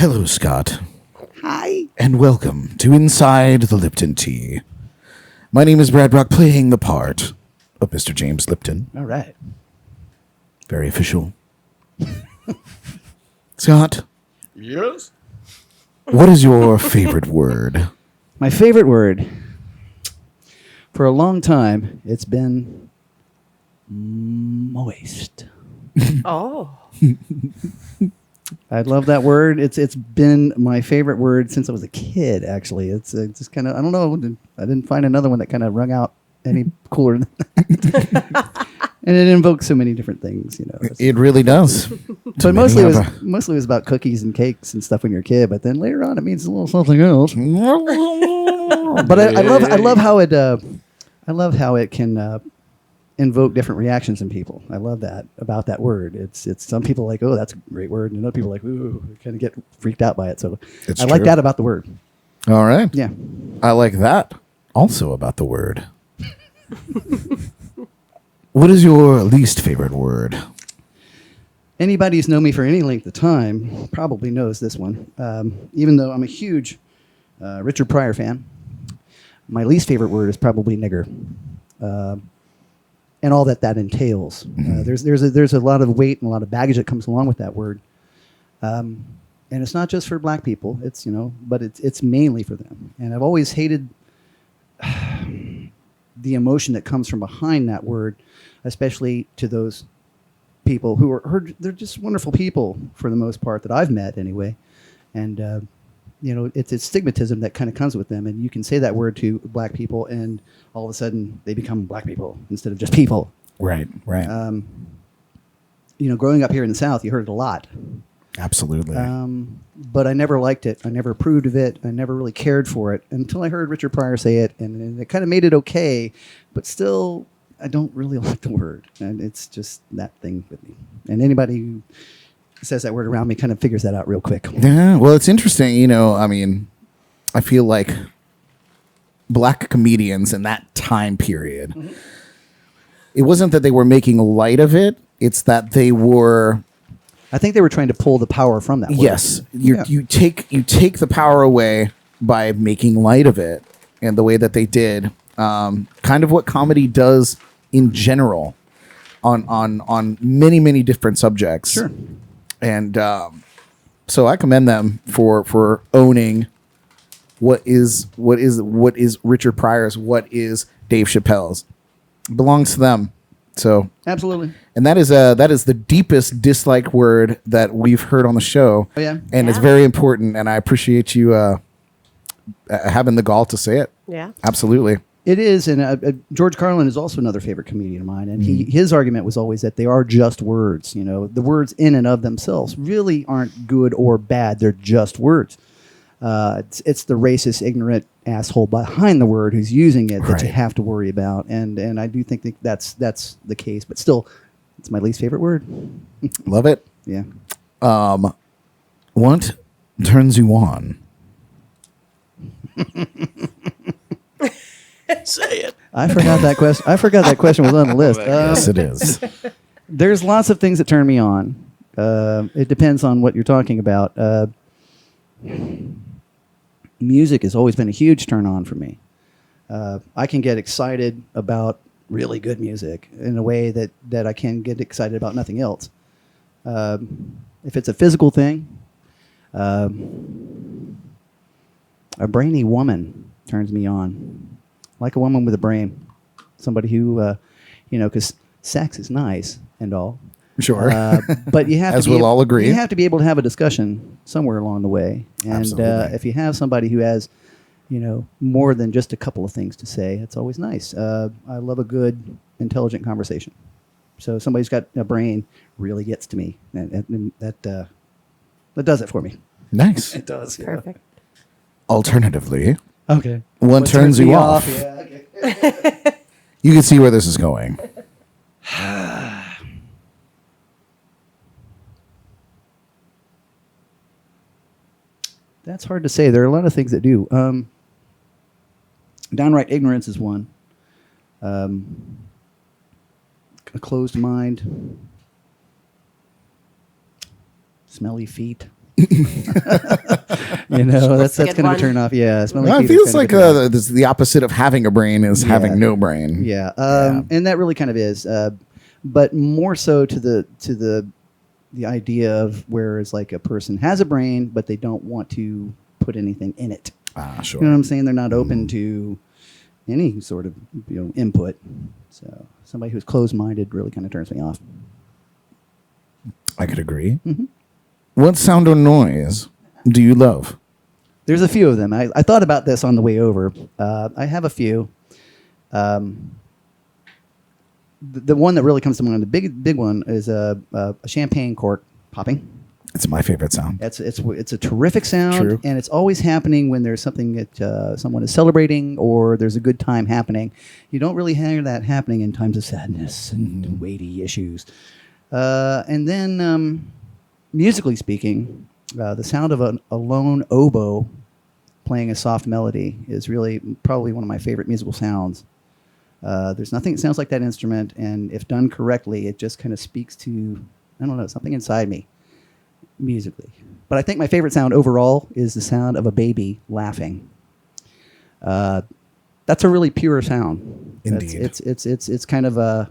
Hello, Scott. Hi. And welcome to Inside the Lipton Tea. My name is Brad Brock, playing the part of Mr. James Lipton. All right. Very official. Scott, Yes? what is your favorite word? My favorite word. For a long time, it's been moist. Oh. I love that word. It's been my favorite word since I was a kid. Actually, it's just kind of, I don't know. I didn't find another one that kind of rung out any cooler than that. And it invokes so many different things, you know. It really does. But mostly it was about cookies and cakes and stuff when you're a kid. But then later on, it means a little something else. But I love how it can invoke different reactions in people. I love that about that word. It's some people like, oh, that's a great word, and other people are like, ooh, kind of get freaked out by it. So It's I like true. that about the word. All right. Yeah. I like that also about the word. What is your least favorite word? Anybody who's known me for any length of time probably knows this one. Even though I'm a huge Richard Pryor fan, my least favorite word is probably nigger, and all that entails. There's a lot of weight and a lot of baggage that comes along with that word, and it's not just for black people. It's but it's mainly for them. And I've always hated the emotion that comes from behind that word, especially to those people who are they're just wonderful people for the most part that I've met anyway. And, it's stigmatism that kind of comes with them. And you can say that word to black people and all of a sudden they become black people instead of just people. Right. Growing up here in the South, you heard it a lot. Absolutely. But I never liked it. I never approved of it. I never really cared for it until I heard Richard Pryor say it, and it kind of made it okay. But still, I don't really like the word, and it's just that thing with me. And anybody who says that word around me kind of figures that out real quick. Yeah, well, it's interesting. I feel like black comedians in that time period, it wasn't that they were making light of it. It's that they were... I think they were trying to pull the power from that word. Yes, you take the power away by making light of it, and the way that they did, kind of what comedy does in general, on many different subjects. Sure. And so I commend them for owning what is Richard Pryor's, what is Dave Chappelle's. It belongs to them. So Absolutely. and that is the deepest dislike word that we've heard on the show. Oh, yeah? And it's very important, and I appreciate you having the gall to say it. Yeah. Absolutely. It is, and George Carlin is also another favorite comedian of mine, and his argument was always that they are just words. The words in and of themselves really aren't good or bad; they're just words. It's the racist, ignorant asshole behind the word who's using it that you Right. have to worry about, and I do think that's the case. But still, it's my least favorite word. Love it. Yeah. What turns you on? Say it. I forgot that question. I forgot that question was on the list. Yes, it is. There's lots of things that turn me on. It depends on what you're talking about. Music has always been a huge turn on for me. I can get excited about really good music in a way that I can get excited about nothing else. If it's a physical thing, a brainy woman turns me on. Like a woman with a brain. Somebody who, because sex is nice and all. Sure. But you have As to be we'll all agree. You have to be able to have a discussion somewhere along the way. And Absolutely. if you have somebody who has, more than just a couple of things to say, it's always nice. I love a good, intelligent conversation. So somebody's got a brain really gets to me, and that does it for me. Nice. It does. Perfect. Alternatively, Okay. what turns you me off? Yeah, okay. You can see where this is going. That's hard to say. There are a lot of things that do. Downright ignorance is one. A closed mind. Smelly feet. That's kind of a turn off. Yeah, smelly Well, feet it feels like this the opposite of having a brain is having no brain. Yeah, and that really kind of is, but more so to the idea of whereas like a person has a brain, but they don't want to put anything in it. Sure. You know what I'm saying? They're not open to any sort of input. So somebody who's closed-minded really kind of turns me off. I could agree. Mm-hmm. What sound or noise do you love? There's a few of them. I thought about this on the way over. I have a few. The one that really comes to mind, the big one, is a champagne cork popping. It's my favorite sound. It's a terrific sound, True. And it's always happening when there's something that someone is celebrating or there's a good time happening. You don't really hear that happening in times of sadness and weighty issues. And then, musically speaking, the sound of a lone oboe playing a soft melody is really probably one of my favorite musical sounds. There's nothing that sounds like that instrument, and if done correctly, it just kind of speaks to, I don't know, something inside me musically. But I think my favorite sound overall is the sound of a baby laughing. That's a really pure sound. Indeed. It's kind of a,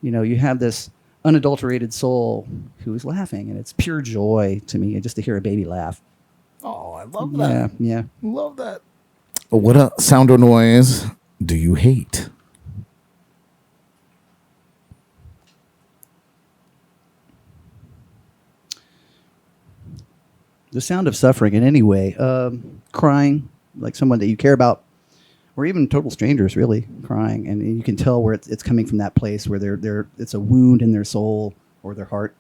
you have this unadulterated soul who is laughing, and it's pure joy to me just to hear a baby laugh. Oh, I love that. Yeah. Love that. What sound or noise do you hate? The sound of suffering in any way. Crying, like someone that you care about, or even total strangers really crying, and you can tell where it's coming from, that place where it's a wound in their soul or their heart.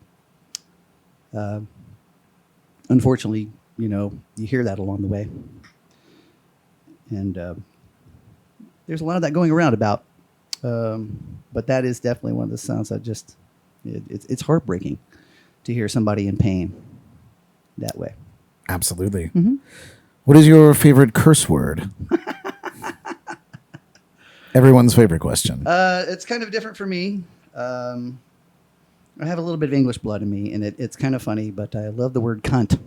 Unfortunately, you hear that along the way, and there's a lot of that going around about. But that is definitely one of the sounds that it's heartbreaking to hear somebody in pain that way. Absolutely. Mm-hmm. What is your favorite curse word? Everyone's favorite question. It's kind of different for me. I have a little bit of English blood in me, and it's kind of funny, but I love the word cunt.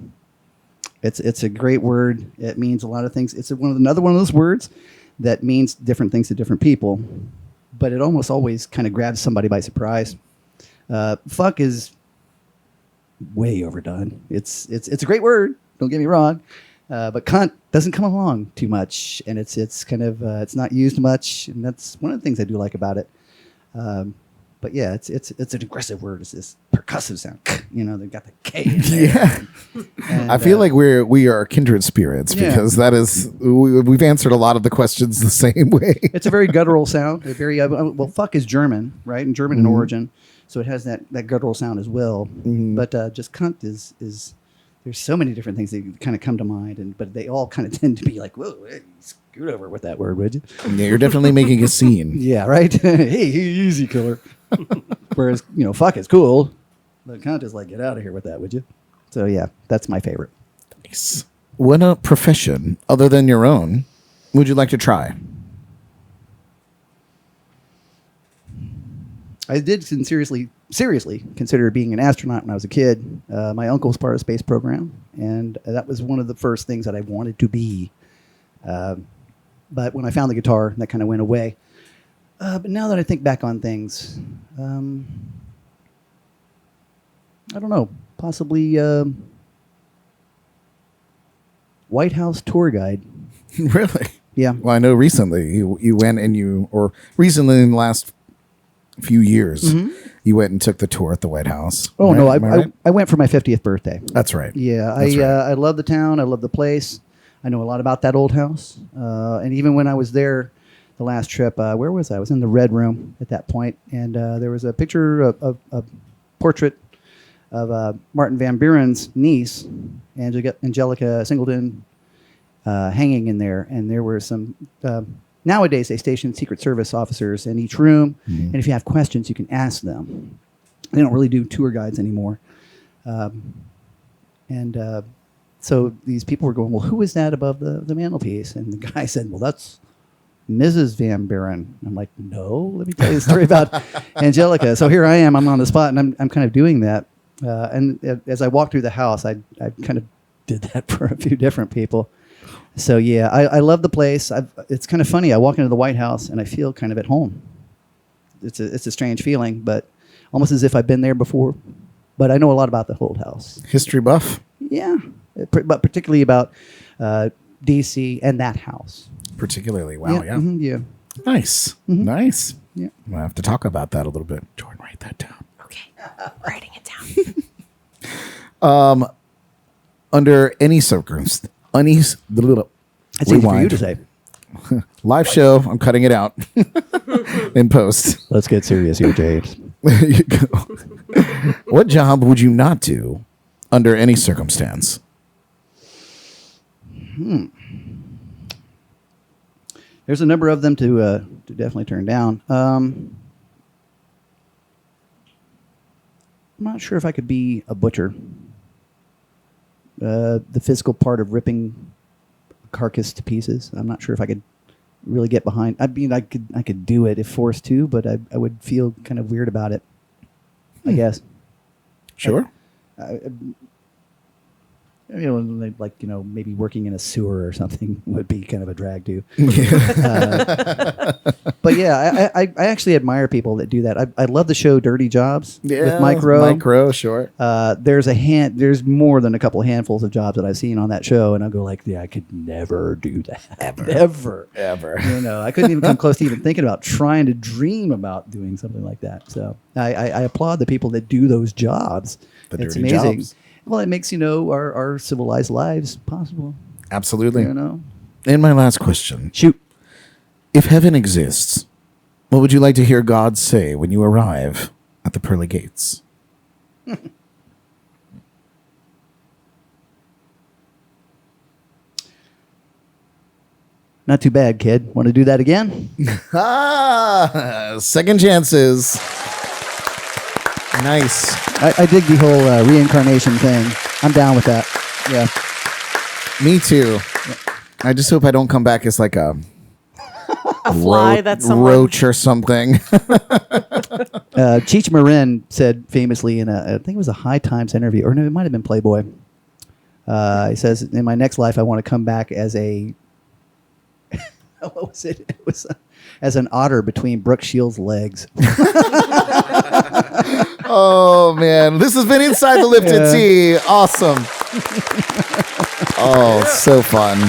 It's a great word. It means a lot of things. It's another one of those words that means different things to different people, but it almost always kind of grabs somebody by surprise. Fuck is way overdone. It's a great word. Don't get me wrong. But cunt doesn't come along too much, and it's kind of it's not used much, and that's one of the things I do like about it. But yeah, it's an aggressive word. It's this percussive sound. They've got the K in there. Yeah. And, I feel like we are kindred spirits because that is we've answered a lot of the questions the same way. It's a very guttural sound. Fuck is German, right? And German in origin, so it has that guttural sound as well. Mm-hmm. But just cunt is there's so many different things that kind of come to mind, but they all kind of tend to be like, whoa, hey, scoot over with that word, would you? Yeah, you're definitely making a scene. Yeah, right? Hey, easy, killer. Whereas, fuck is cool, but cunt is like, get out of here with that, would you? So, yeah, that's my favorite. Nice. What profession, other than your own, would you like to try? I did seriously consider being an astronaut when I was a kid. My uncle was part of the space program, and that was one of the first things that I wanted to be. But when I found the guitar, that kind of went away. But now that I think back on things, I don't know, possibly White House tour guide. Really? Yeah. Well, I know recently you went or recently in the last few years, you went and took the tour at the White House. Oh, right? No, I went for my 50th birthday. That's right. Yeah, I love the town. I love the place. I know a lot about that old house. And even when I was there the last trip, where was I? I was in the Red Room at that point, and there was a picture of a portrait of Martin Van Buren's niece, Angelica Singleton, hanging in there. And there were some... nowadays, they station Secret Service officers in each room, and if you have questions, you can ask them. They don't really do tour guides anymore. So these people were going, well, who is that above the mantelpiece? And the guy said, well, that's Mrs. Van Buren. I'm like, no, let me tell you the story about Angelica. So here I am. I'm on the spot, and I'm kind of doing that. And as I walked through the house, I kind of did that for a few different people. So yeah, I love the place. It's kind of funny. I walk into the White House and I feel kind of at home. It's a strange feeling, but almost as if I've been there before. But I know a lot about the old house. History buff? Yeah, but particularly about D.C. and that house. Particularly, wow, yeah. Mm-hmm, yeah. Nice, nice. Yeah. We'll have to talk about that a little bit. Jordan, write that down. Okay, writing it down. Under any circumstance, That's easy for you to say. Live show, I'm cutting it out in post. Let's get serious here, James. There you go. What job would you not do under any circumstance? There's a number of them to definitely turn down. I'm not sure if I could be a butcher. The physical part of ripping a carcass to pieces, I'm not sure if I could really get behind. I mean, I could do it if forced to, but I would feel kind of weird about it, I guess. Sure. Maybe working in a sewer or something would be kind of a drag too. But yeah, I actually admire people that do that. I love the show Dirty Jobs with Mike Rowe. Mike Rowe, sure. There's more than a couple handfuls of jobs that I've seen on that show, and I go like, yeah, I could never do that. Ever. I couldn't even come close to even thinking about trying to dream about doing something like that. So I applaud the people that do those jobs. It's dirty amazing. jobs. Well, it makes, our civilized lives possible. Absolutely. And my last question. Shoot. If heaven exists, what would you like to hear God say when you arrive at the pearly gates? Not too bad, kid. Want to do that again? Second chances. Nice. I dig the whole reincarnation thing. I'm down with that. Yeah. Me too. I just hope I don't come back as like a fly that's roach or something. Cheech Marin said famously in I think it was a High Times interview, or no, it might have been Playboy. He says, in my next life, I want to come back as a, what was it? It was as an otter between Brooke Shields' legs. Oh, man. This has been Inside the Lipton Tea. Awesome. Oh, so fun.